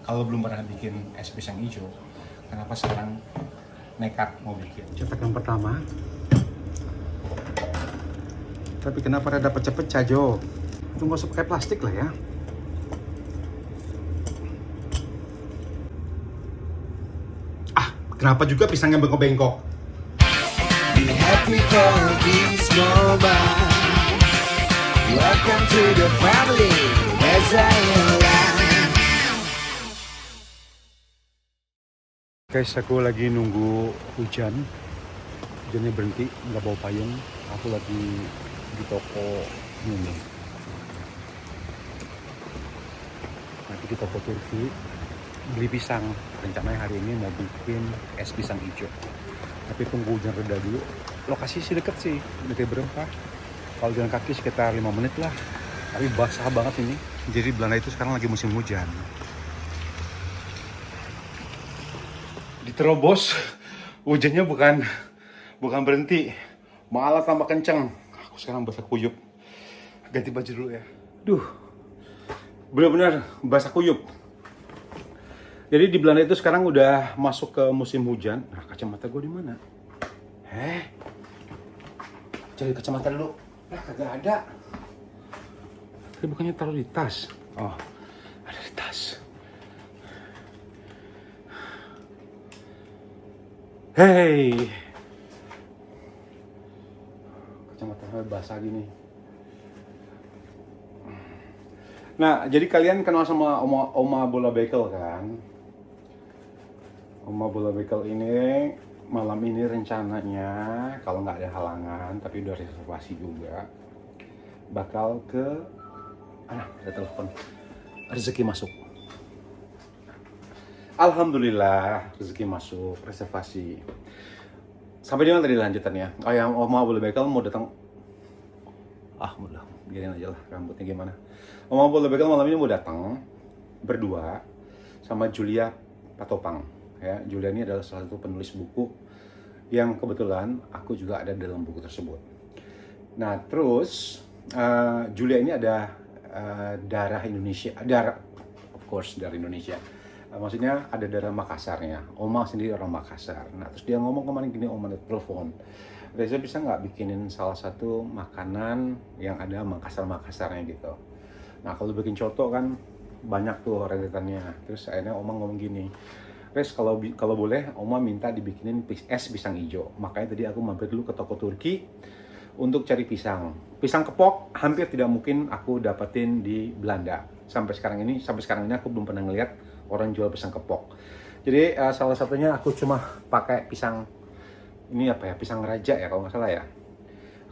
kalau belum pernah bikin es pisang hijau, kenapa sekarang nekat mau bikin? Cetakan pertama. Tapi kenapa ada pecah-pecah, Jo? Itu nggak usah pakai plastik lah ya. Kenapa juga pisangnya bengkok-bengkok? Be happy for this moment. Welcome to the family, as I am. Guys, aku lagi nunggu hujan. Hujannya berhenti, nggak bawa payung. Aku lagi di toko ini. Nanti di toko Turki beli pisang. Rencananya hari ini mau bikin es pisang hijau. Tapi tunggu hujan reda dulu. Lokasi sih deket sih, dari berempat. Kalau jalan kaki sekitar 5 menit lah. Tapi basah banget ini. Jadi Belanda itu sekarang lagi musim hujan. Diterobos, hujannya bukan berhenti, malah tambah kenceng. Aku sekarang basah kuyup. Ganti baju dulu ya. Duh, benar-benar basah kuyup. Jadi di Belanda itu sekarang udah masuk ke musim hujan. Nah, kacamata gue di mana? Cari kacamata dulu. Kagak ada. Tapi bukannya taruh di tas. Oh, ada di tas. Hey, kacamata basah gini. Nah, jadi kalian kenal sama Oma Bola Bekel kan? Oma Bola Bekel ini malam ini rencananya kalau nggak ada halangan, tapi udah reservasi juga, bakal ke ada telepon, rezeki masuk. Alhamdulillah rezeki masuk, reservasi. Sampai di mana tadi lanjutannya? Oh, yang Oma Bola Bekel mau datang. Udah, biarin aja lah rambutnya gimana. Oma Bola Bekel malam ini mau datang berdua sama Julia Patopang. Ya, Julia ini adalah salah satu penulis buku yang kebetulan aku juga ada dalam buku tersebut. Nah, terus Julia ini ada darah Indonesia, of course dari Indonesia. Maksudnya ada darah Makassarnya. Oma sendiri orang Makassar. Nah, terus dia ngomong kemarin gini, Oma telepon. Reza bisa nggak bikinin salah satu makanan yang ada Makassar-Makassarnya gitu. Nah, kalau bikin coto kan banyak tuh rentetannya. Terus akhirnya Oma ngomong gini, Res, kalau boleh Oma minta dibikinin es pisang hijau. Makanya tadi aku mampir dulu ke toko Turki untuk cari pisang. Pisang kepok hampir tidak mungkin aku dapetin di Belanda. Sampai sekarang ini aku belum pernah ngeliat orang jual pisang kepok. Jadi salah satunya aku cuma pakai pisang ini pisang raja ya kalau nggak salah ya.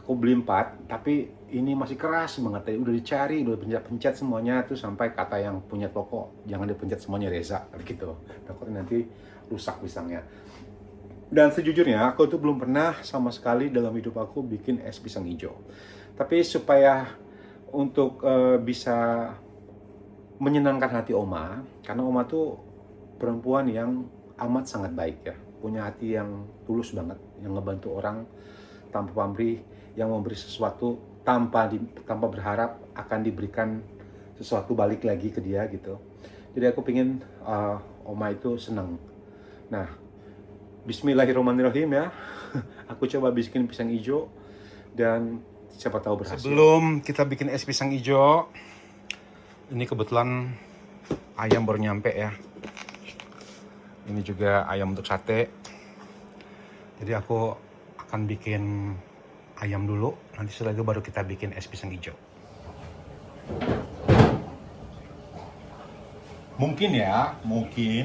Aku beli 4, tapi ini masih keras banget. Udah dicari, udah pencet-pencet semuanya tuh sampai kata yang punya toko, jangan dipencet semuanya Reza gitu. Takutnya nanti rusak pisangnya. Dan sejujurnya aku tuh belum pernah sama sekali dalam hidup aku bikin es pisang hijau. Tapi supaya untuk bisa menyenangkan hati Oma, karena Oma tuh perempuan yang amat sangat baik ya, punya hati yang tulus banget, yang ngebantu orang tanpa pamrih, yang memberi sesuatu tanpa berharap akan diberikan sesuatu balik lagi ke dia gitu. Jadi aku pingin Oma itu senang. Nah, Bismillahirrahmanirrahim ya. Aku coba bikin pisang hijau dan siapa tahu berhasil. Sebelum kita bikin es pisang hijau, ini kebetulan ayam baru nyampe ya. Ini juga ayam untuk sate. Jadi aku akan bikin ayam dulu, nanti setelah itu baru kita bikin es pisang hijau. Mungkin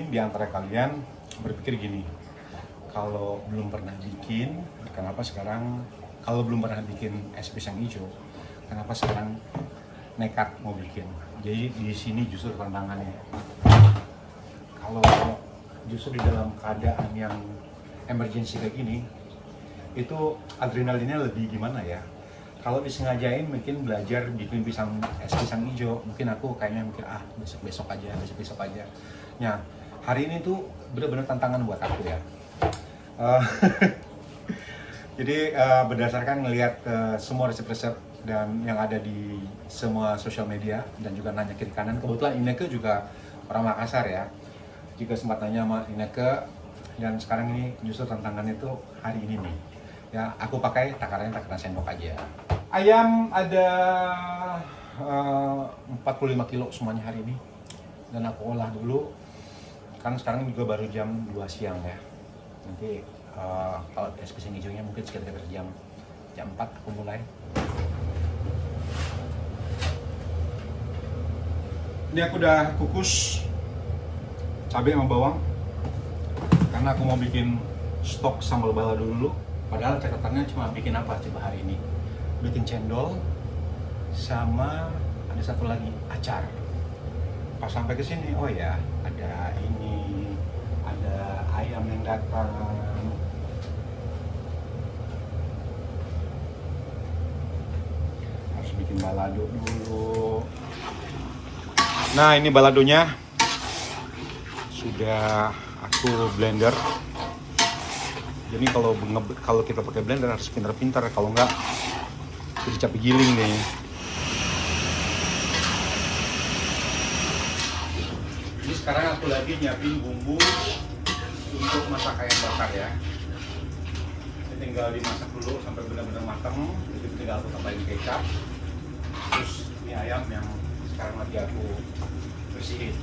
di antara kalian berpikir gini, kalau belum pernah bikin, kenapa sekarang es pisang hijau, kenapa sekarang nekat mau bikin? Jadi di sini justru tantangannya. Kalau justru di dalam keadaan yang emergency kayak gini, itu adrenalinnya lebih gimana ya? Kalau disengajain mungkin belajar bikin es pisang hijau, mungkin aku kayaknya mikir besok aja. Nah, hari ini tuh benar-benar tantangan buat aku ya. Jadi berdasarkan ngelihat semua resep-resep dan yang ada di semua sosial media dan juga nanya kiri kanan, kebetulan Ineke juga orang Makassar ya. Jika sempat tanya sama Ineke, dan sekarang ini justru tantangannya itu hari ini nih. Ya, aku pakai takarannya takaran sendok aja. Ayam ada 45 kilo semuanya hari ini. Dan aku olah dulu. Kan sekarang juga baru jam 2 siang ya. Nanti kalau es pisang hijaunya mungkin sekitar jam 4 aku mulai. Ini aku udah kukus cabai sama bawang karena aku mau bikin stok sambal balado dulu. Padahal catatannya cuma bikin apa coba hari ini, bikin cendol sama ada satu lagi acar. Pas sampai ke sini, oh ya ada ini, ada ayam yang datang. Harus bikin balado dulu. Nah, ini baladonya sudah aku blender. Jadi kalau kita pakai blender harus pintar-pintar, kalau enggak jadi capek giling deh. Ini sekarang aku lagi nyiapin bumbu untuk masak ayam bakar ya. Ini tinggal dimasak dulu sampai benar-benar matang. Jadi tinggal aku tambahin kecap. Terus ini ayam yang sekarang lagi aku bersihin.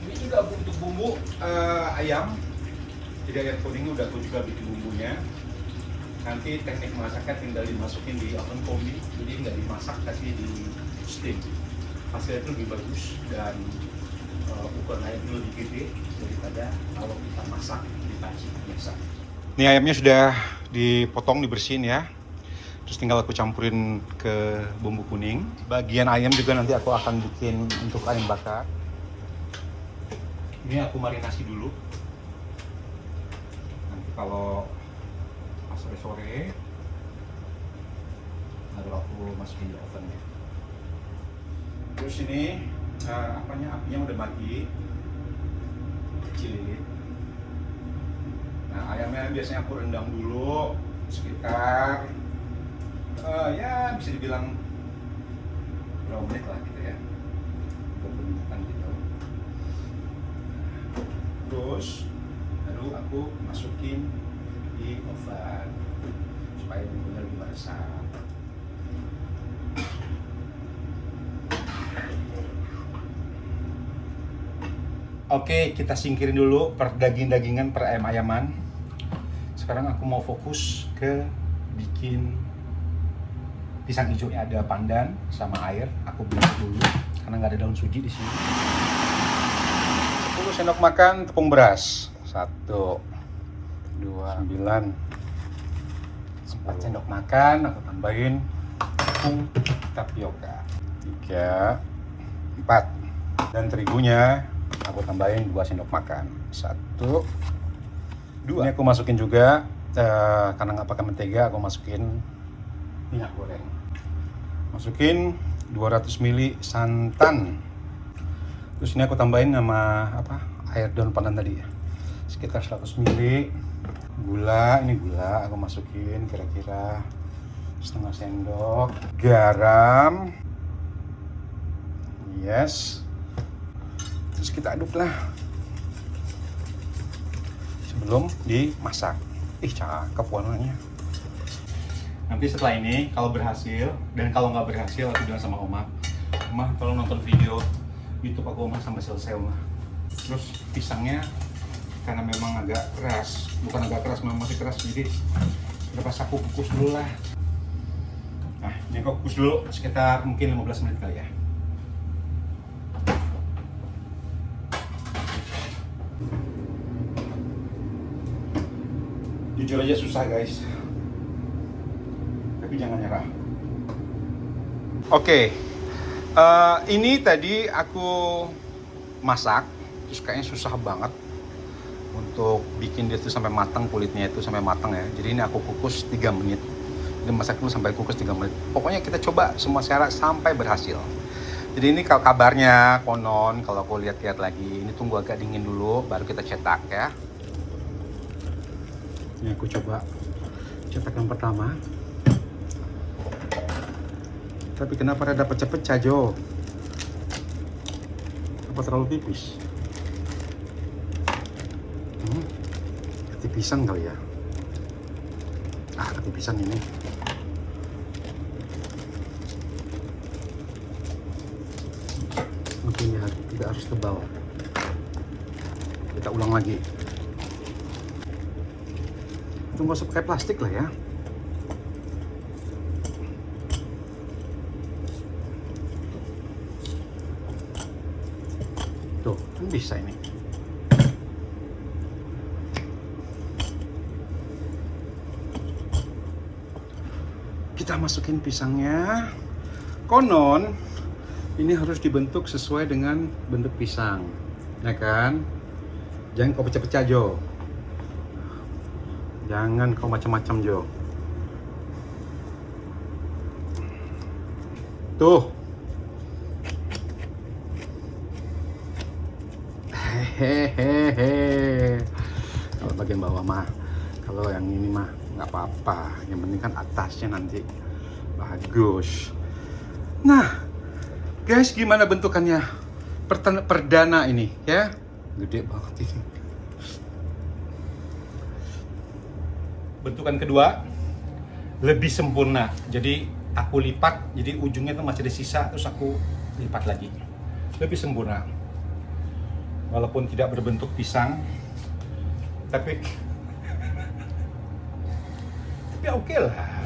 Ini juga untuk bumbu ayam. Jadi ayam kuning udah aku juga bikin bumbunya. Nanti teknik masaknya tinggal dimasukin di oven combi. Jadi nggak dimasak, tapi di steam. Hasilnya itu lebih bagus dan ukuran ayamnya lebih gede daripada kalau kita masak di panci biasa. Ini ayamnya sudah dipotong, dibersihin ya. Terus tinggal aku campurin ke bumbu kuning. Bagian ayam juga nanti aku akan bikin untuk ayam bakar. Ini aku marinasi dulu. Nanti kalau pas sore-sore baru aku masukin di oven ya. Terus ini apinya udah mati. Kecilin. Nah, ayamnya biasanya aku rendam dulu sekitar ya bisa dibilang berapa menit lah gitu ya, 20 menitan gitu. Terus baru aku masukin di oven supaya bumbunya lebih meresap. Oke, kita singkirin dulu per daging-dagingan, per ayam-ayaman. Sekarang aku mau fokus ke bikin pisang hijau. Ada pandan sama air. Aku blend dulu karena nggak ada daun suji di sini. 10 sendok makan tepung beras. 1, 2, 9, 4 sendok makan. Aku tambahin tepung tapioka. 3, 4. Dan terigunya aku tambahin 2 sendok makan. 1, 2. Ini aku masukin juga karena nggak pakai mentega, aku masukin minyak goreng. Masukin 200 ml santan. Terus ini aku tambahin sama air daun pandan tadi ya. Sekitar 100 ml. Gula, ini gula aku masukin kira-kira setengah sendok. Garam. Yes. Terus kita aduk lah sebelum dimasak. Cakep warnanya. Nanti setelah ini kalau berhasil, dan kalau nggak berhasil aku bilang sama Oma tolong nonton video YouTube aku Oma sampai selesai Oma. Terus pisangnya karena memang agak keras, bukan agak keras, memang masih keras, jadi lepas aku kukus dulu lah. Nah, ini aku kukus dulu sekitar mungkin 15 menit kali ya. Jujur aja susah guys, tapi jangan nyerah. Oke, ini tadi aku masak, terus kayaknya susah banget untuk bikin dia tuh sampai matang, kulitnya itu sampai matang ya. Jadi ini aku kukus 3 menit. Jadi masak dulu sampai kukus 3 menit. Pokoknya kita coba semua syarat sampai berhasil. Jadi ini kalau kabarnya konon, kalau aku lihat-lihat lagi, ini tunggu agak dingin dulu, baru kita cetak ya. Ini aku coba cetak yang pertama. Tapi kenapa ada pecah-pecah Jo? Apa terlalu tipis? Ketipisan kali ya. Ketipisan ini. Mungkin ya tidak harus tebal. Kita ulang lagi. Itu nggak usah pakai plastik lah ya. Tuh, kan bisa ini. Kita masukin pisangnya. Konon ini harus dibentuk sesuai dengan bentuk pisang, ya kan? Jangan kau pecah-pecah, Jo. Jangan kau macam-macam, Jo. Tuh. Hehehe. Kalau bagian bawah mah, kalau yang ini mah nggak apa-apa. Yang penting kan atasnya nanti bagus. Nah, guys, gimana bentukannya? Perdana ini, ya? Gede banget ini. Bentukan kedua lebih sempurna. Jadi aku lipat, jadi ujungnya tuh masih ada sisa, terus aku lipat lagi. Lebih sempurna. Walaupun tidak berbentuk pisang, tapi oke lah.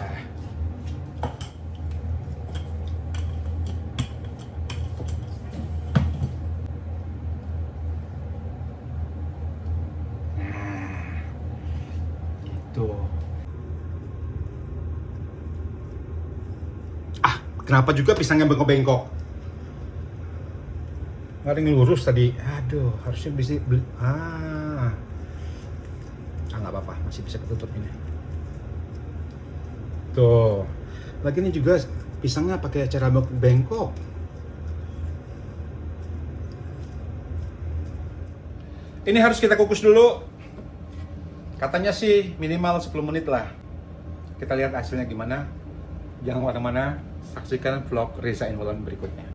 Kenapa juga pisangnya bengkok-bengkok? Nggak ada yang lurus tadi. Aduh, harusnya bisa beli. Nggak apa-apa, masih bisa ketutup ini. Tuh, lagi ini juga pisangnya pakai cara bengkok. Ini harus kita kukus dulu. Katanya sih minimal 10 menit lah. Kita lihat hasilnya gimana. Jangan kemana-mana, saksikan vlog Reza Involon berikutnya.